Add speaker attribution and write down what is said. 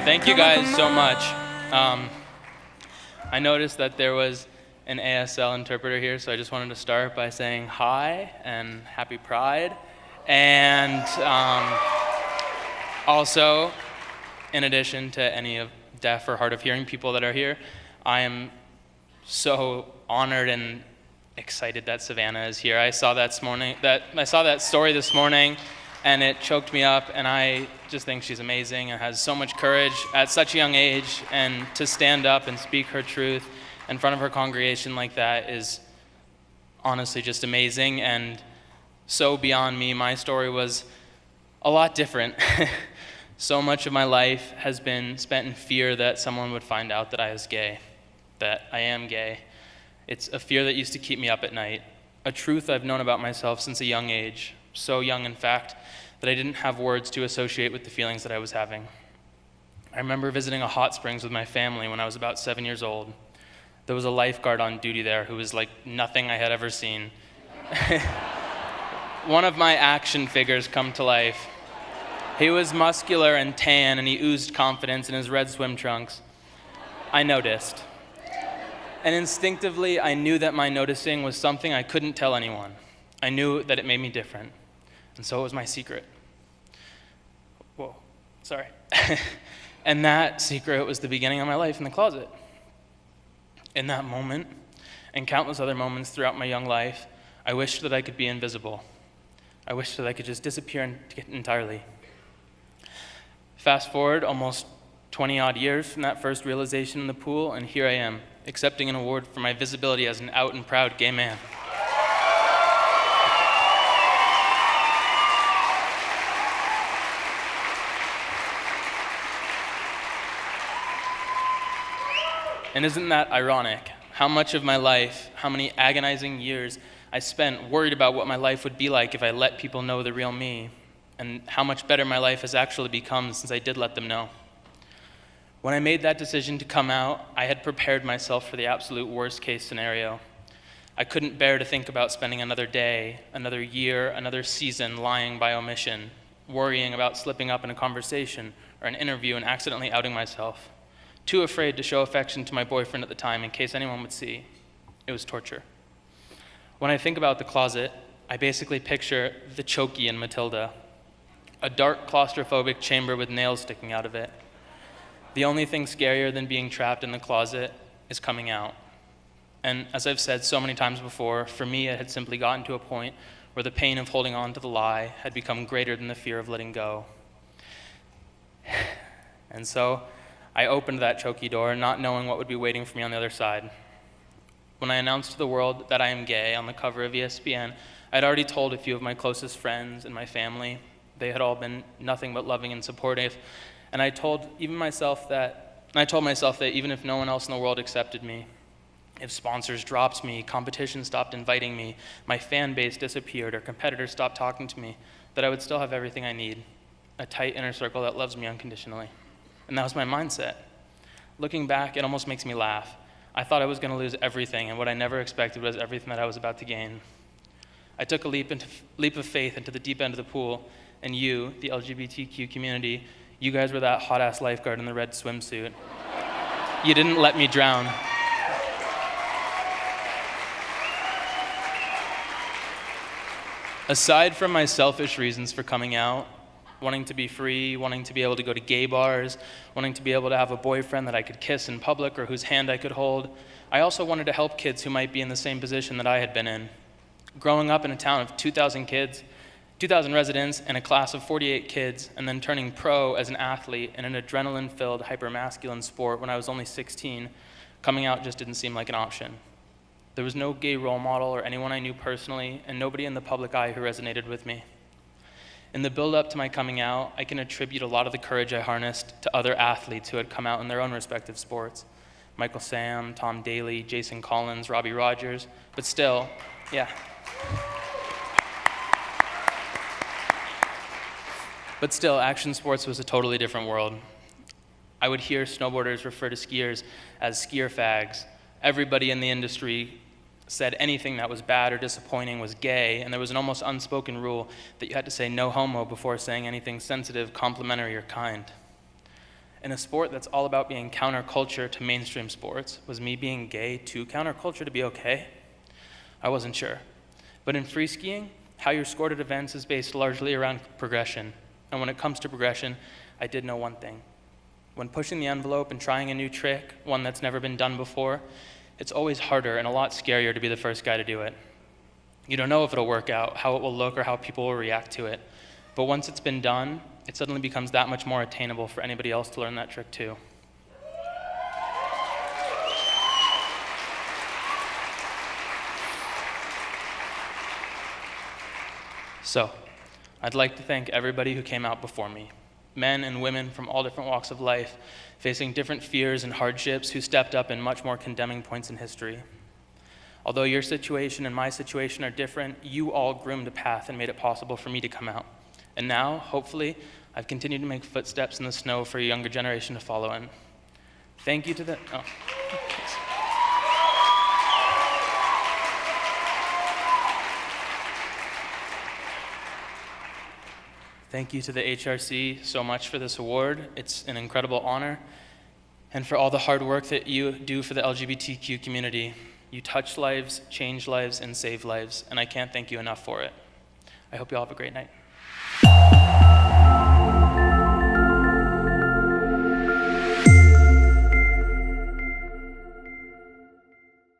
Speaker 1: Thank you guys so much. I noticed that there was an ASL interpreter here, so I just wanted to start by saying hi and happy Pride. And also, in addition to any of deaf or hard of hearing people that are here, I am so honored and excited that Savannah is here. I saw that story this morning, and it choked me up, and I just think she's amazing and has so much courage at such a young age, and to stand up and speak her truth in front of her congregation like that is honestly just amazing, and so beyond me. My story was a lot different. So much of my life has been spent in fear that someone would find out that I was gay, that I am gay. It's a fear that used to keep me up at night, a truth I've known about myself since a young age, so young in fact that I didn't have words to associate with the feelings that I was having. I remember visiting a hot springs with my family when I was about 7 years old. There was a lifeguard on duty there who was like nothing I had ever seen. One of my action figures come to life. He was muscular and tan, and he oozed confidence in his red swim trunks. I noticed. And instinctively, I knew that my noticing was something I couldn't tell anyone. I knew that it made me different. And so it was my secret. Whoa, sorry. And that secret was the beginning of my life in the closet. In that moment, and countless other moments throughout my young life, I wished that I could be invisible. I wished that I could just disappear entirely. Fast forward almost 20-odd years from that first realization in the pool, and here I am, accepting an award for my visibility as an out and proud gay man. And isn't that ironic? How much of my life, how many agonizing years I spent worried about what my life would be like if I let people know the real me, and how much better my life has actually become since I did let them know. When I made that decision to come out, I had prepared myself for the absolute worst case scenario. I couldn't bear to think about spending another day, another year, another season lying by omission, worrying about slipping up in a conversation or an interview and accidentally outing myself. Too afraid to show affection to my boyfriend at the time in case anyone would see. It was torture. When I think about the closet, I basically picture the Chokey in Matilda, a dark claustrophobic chamber with nails sticking out of it. The only thing scarier than being trapped in the closet is coming out. And as I've said so many times before, for me it had simply gotten to a point where the pain of holding on to the lie had become greater than the fear of letting go. And so I opened that Chokey door, not knowing what would be waiting for me on the other side. When I announced to the world that I am gay on the cover of ESPN, I'd already told a few of my closest friends and my family. They had all been nothing but loving and supportive. And I told myself that even if no one else in the world accepted me, if sponsors dropped me, competition stopped inviting me, my fan base disappeared, or competitors stopped talking to me, that I would still have everything I need, a tight inner circle that loves me unconditionally. And that was my mindset. Looking back, it almost makes me laugh. I thought I was going to lose everything, and what I never expected was everything that I was about to gain. I took a leap of faith into the deep end of the pool, and you, the LGBTQ community, you guys were that hot-ass lifeguard in the red swimsuit. You didn't let me drown. Aside from my selfish reasons for coming out, wanting to be free, wanting to be able to go to gay bars, wanting to be able to have a boyfriend that I could kiss in public or whose hand I could hold, I also wanted to help kids who might be in the same position that I had been in. Growing up in a town of 2,000 kids, 2,000 residents, and a class of 48 kids, and then turning pro as an athlete in an adrenaline-filled, hyper-masculine sport when I was only 16, coming out just didn't seem like an option. There was no gay role model or anyone I knew personally, and nobody in the public eye who resonated with me. In the build-up to my coming out, I can attribute a lot of the courage I harnessed to other athletes who had come out in their own respective sports. Michael Sam, Tom Daly, Jason Collins, Robbie Rogers, but still, yeah. But still, action sports was a totally different world. I would hear snowboarders refer to skiers as skier fags. Everybody in the industry said anything that was bad or disappointing was gay, and there was an almost unspoken rule that you had to say no homo before saying anything sensitive, complimentary, or kind. In a sport that's all about being counterculture to mainstream sports, was me being gay too counterculture to be okay? I wasn't sure. But in free skiing, how you're scored at events is based largely around progression. And when it comes to progression, I did know one thing. When pushing the envelope and trying a new trick, one that's never been done before, it's always harder and a lot scarier to be the first guy to do it. You don't know if it'll work out, how it will look, or how people will react to it. But once it's been done, it suddenly becomes that much more attainable for anybody else to learn that trick too. So, I'd like to thank everybody who came out before me. Men and women from all different walks of life, facing different fears and hardships, who stepped up in much more condemning points in history. Although your situation and my situation are different, you all groomed a path and made it possible for me to come out. And now, hopefully, I've continued to make footsteps in the snow for a younger generation to follow in. Thank you to the... Oh. Thank you to the HRC so much for this award. It's an incredible honor. And for all the hard work that you do for the LGBTQ community. You touch lives, change lives, and save lives, and I can't thank you enough for it. I hope you all have a great night.